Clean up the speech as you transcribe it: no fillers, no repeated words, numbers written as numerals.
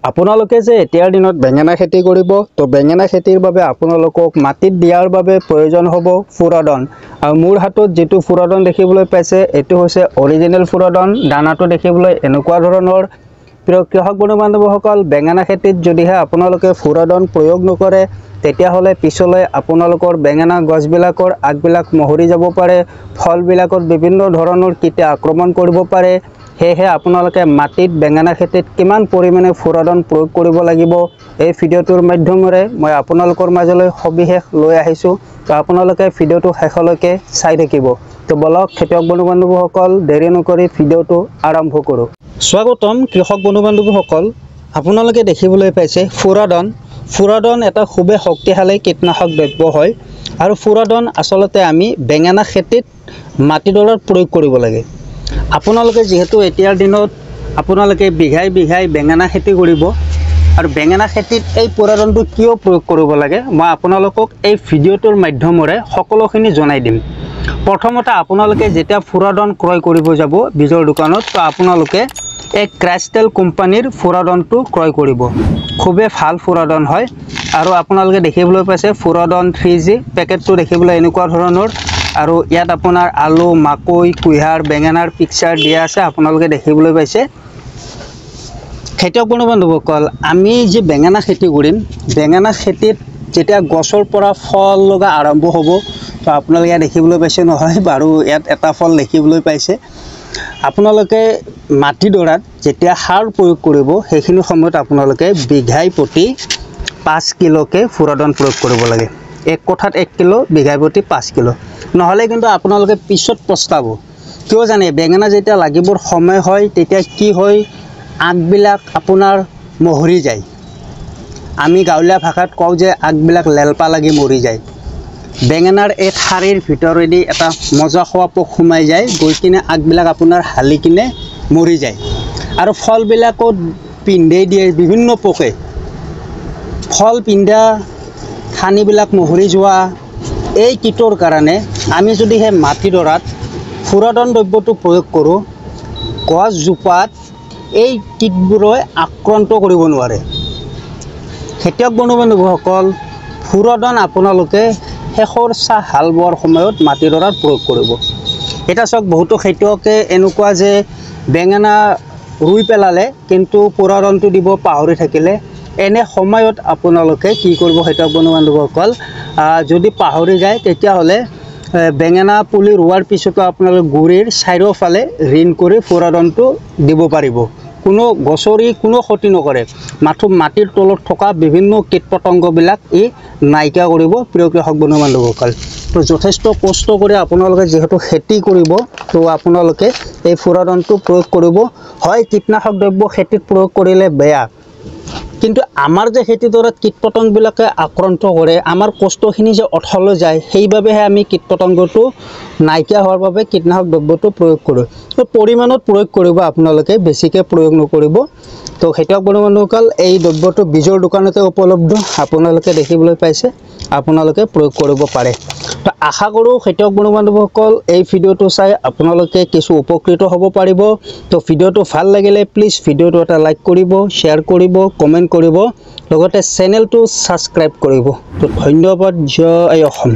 আপোনালোকে যে এতিয়াৰ দিনত বেঙেনা খেতি কৰিব তো বেঙেনা খেতিৰ বাবে আপোনালোকক মাটিত দিয়াৰ বাবে প্ৰয়োজন হ'ব ফুৰদন আৰু মোৰ হাতত যেটো ফুৰদন দেখিবলৈ পাইছে এটো হৈছে অৰিজিনেল ফুৰদন দানাটো দেখিবলৈ এনেকুৱা ধৰণৰ প্ৰিয় কৃষক বন্ধু-বান্ধৱসকল বেঙেনা খেতিত যদিহে আপোনালোকে ফুৰদন প্ৰয়োগ নকৰে তেতিয়া হলে পিছলৈ আপোনালোকৰ বেঙেনা গছবিলাকৰ আগবিলাক মহৰি যাব পাৰে ফলবিলাকত বিভিন্ন ধৰণৰ কীটে আক্ৰমণ কৰিব পাৰে হেহে আপোনালোকে মাটিত বেঙেনা খেতিত কিমান পৰিমাণে ফুৰদন প্ৰয়োগ কৰিব লাগিব এই ভিডিওটোৰ মাধ্যমেৰে মই আপোনালোকৰ মাজলৈ সবিশেষ লৈ আহিছো তো আপোনালোকে ভিডিওটো শেষলৈকে চাই থাকিব তো বলক খেতিয়ক বন্ধু-বান্ধৱসকল দেৰি নকৰি ভিডিওটো আৰম্ভ কৰো স্বাগতম কৃষক বন্ধু-বান্ধৱসকল আপোনালোকে দেখিবলৈ পাইছে ফুৰদন এটা খুবে শক্তিশালী কীটনাশক দ্ৰব্য হয় আৰু ফুৰদন আসলতে আমি বেঙেনা খেতিত মাটিডৰাত প্ৰয়োগ কৰিব লাগে আপোনালোকে যেহেতু এতিয়াৰ দিনত আপোনালোকে বিঘাই বেঙেনা খেতি কৰিব আৰু বেঙেনা খেতিত এই ফুৰদনটো কিয় প্ৰয়োগ কৰিব লাগে মই আপোনালোকক এই ভিডিওটোৰ মাধ্যমেৰে সকলোখিনি জনাই দিম প্ৰথমতে আপোনালোকে যেতিয়া ফুৰদন ক্ৰয় কৰিব যাব বীজৰ দোকানত তো আপোনালোকে এক ক্ৰাইষ্টেল কোম্পানীৰ ফুৰদনটো ক্ৰয় কৰিব খুবে ভাল ফুৰদন হয় আৰু আপোনালোকে দেখিবলৈ পাইছে ফুৰদন 3G পেকেটটো দেখিবলৈ এনেকুৱা ধৰণৰ আৰু ইয়াত আপোনাৰ আলু মাকৈ কুইহাৰ বেঙেনাৰ পিকচাৰ দিয়া আছে আপোনালোকে দেখিবলৈ পাইছে খেতিয়ক বন্ধু-বান্ধৱসকল আমি যে বেঙেনা খেতি কৰিম বেঙেনা খেতিত যেতিয়া গছৰ পৰা ফল লগা আৰম্ভ হ'ব তো আপোনালোকে দেখিবলৈ পাইছে নহয় বাৰু ইয়াত এটা ফল দেখিবলৈ পাইছে আপোনালোকে মাটিডৰাত যেতিয়া সাৰ প্ৰয়োগ কৰিব সেইখিনি সময়ত আপোনালোকে বিঘাই প্ৰতি 5 কিলোকে ফুৰদন প্ৰয়োগ কৰিব লাগে এক কথাত 1 কিলো বিঘাই প্ৰতি 5 কিলো নহলে কিন্তু আপোনালোকে পিছত পস্তাব কিয় জানে বেঙেনা যেতিয়া লাগিবৰ সময় হয় তেতিয়া কি হয় আগবিলাক আপোনাৰ মহৰি যায় আমি গাঁৱলীয়া ভাষাত কওঁ যে আগবিলাক লেলপা লাগি মৰি যায় বেঙেনাৰ এই ঠাৰিৰ ভিতৰেদি এটা মজা খোৱা পোক সোমাই যায় গৈ কিনে আগবিলাক আপোনাৰ হালি কিনে মৰি যায় আৰু ফলবিলাকত পিন্ধে দিয়ে বিভিন্ন পোকে ফল পিন্ধা ঠানিবিলাক মহৰি যোৱা এই কীটৰ কাৰণে আমি যদি হে মাটিডৰাত ফুৰদন দ্ৰব্যটো প্ৰয়োগ কৰো গছজোপাত এই কীটবোৰে আক্ৰান্ত কৰিব নোৱাৰে খেতিয়ক বন্ধু-বান্ধৱসকল ফুৰদন আপোনালোকে শেষৰ চাহ হাল বোৱাৰ সময়ত মাটিডৰাত প্ৰয়োগ কৰিব এটা চক বহুতো খেতিয়কে এনেকুৱা যে বেঙেনা ৰুই পেলালে কিন্তু ফুৰদনটো দিব পাহৰি থাকিলে এনে সময়ত আপোনালোকে কি কৰিব খেতিয়ক বন্ধু-বান্ধৱসকল যদি পাহৰি যায় তেতিয়া হলে বেঙেনা পুলি ৰুৱাৰ পিছতো আপোনালোকে গুৰিৰ চাৰিওফালে ৰিন কৰি ফুৰদনটো দিব পাৰিব কোনো গছৰি কোনো ক্ষতি নকৰে মাথো মাটিৰ তলত থকা বিভিন্ন কীটপতংগবিলাক ই নাইকিয়া কৰিব প্ৰিয় কৃষক বন্ধু-বান্ধৱসকল তো যথেষ্ট কষ্ট কৰি আপোনালোকে যেহেতু খেতি কৰিব তো আপোনালোকে এই ফুৰদনটো প্ৰয়োগ কৰিব হয় কীটনাশক দ্ৰব্য খেতিত প্ৰয়োগ কৰিলে বেয়া কিন্তু আমাৰ যে খেতিডৰাত কীটপতংগবিলাকে আক্ৰান্ত কৰে আমাৰ কষ্টখিনি যে অথলে যায় সেইবাবেহে আমি কীটপতংগটো নাইকিয়া হোৱাৰ বাবে কীটনাশক দ্ৰব্যটো প্ৰয়োগ কৰোঁ তো পৰিমাণত প্ৰয়োগ কৰিব আপোনালোকে বেছিকৈ প্ৰয়োগ নকৰিব তো খেতিয়ক বন্ধু-বান্ধৱসকল এই দ্ৰব্যটো বীজৰ দোকানতে উপলব্ধ আপোনালোকে দেখিবলৈ পাইছে আপোনালোকে প্ৰয়োগ কৰিব পাৰে তো আশা কৰোঁ খেতিয়ক বন্ধু-বান্ধৱসকল এই ভিডিওটো চাই আপোনালোকে কিছু উপকৃত হ'ব পাৰিব তো ভিডিওটো ভাল লাগিলে প্লিজ ভিডিওটো এটা লাইক কৰিব শ্বেয়াৰ কৰিব কমেন্ট কৰিব লগতে চেনেলটো সাবস্ক্ৰাইব কৰিব তো ধন্যবাদ জয় অসম।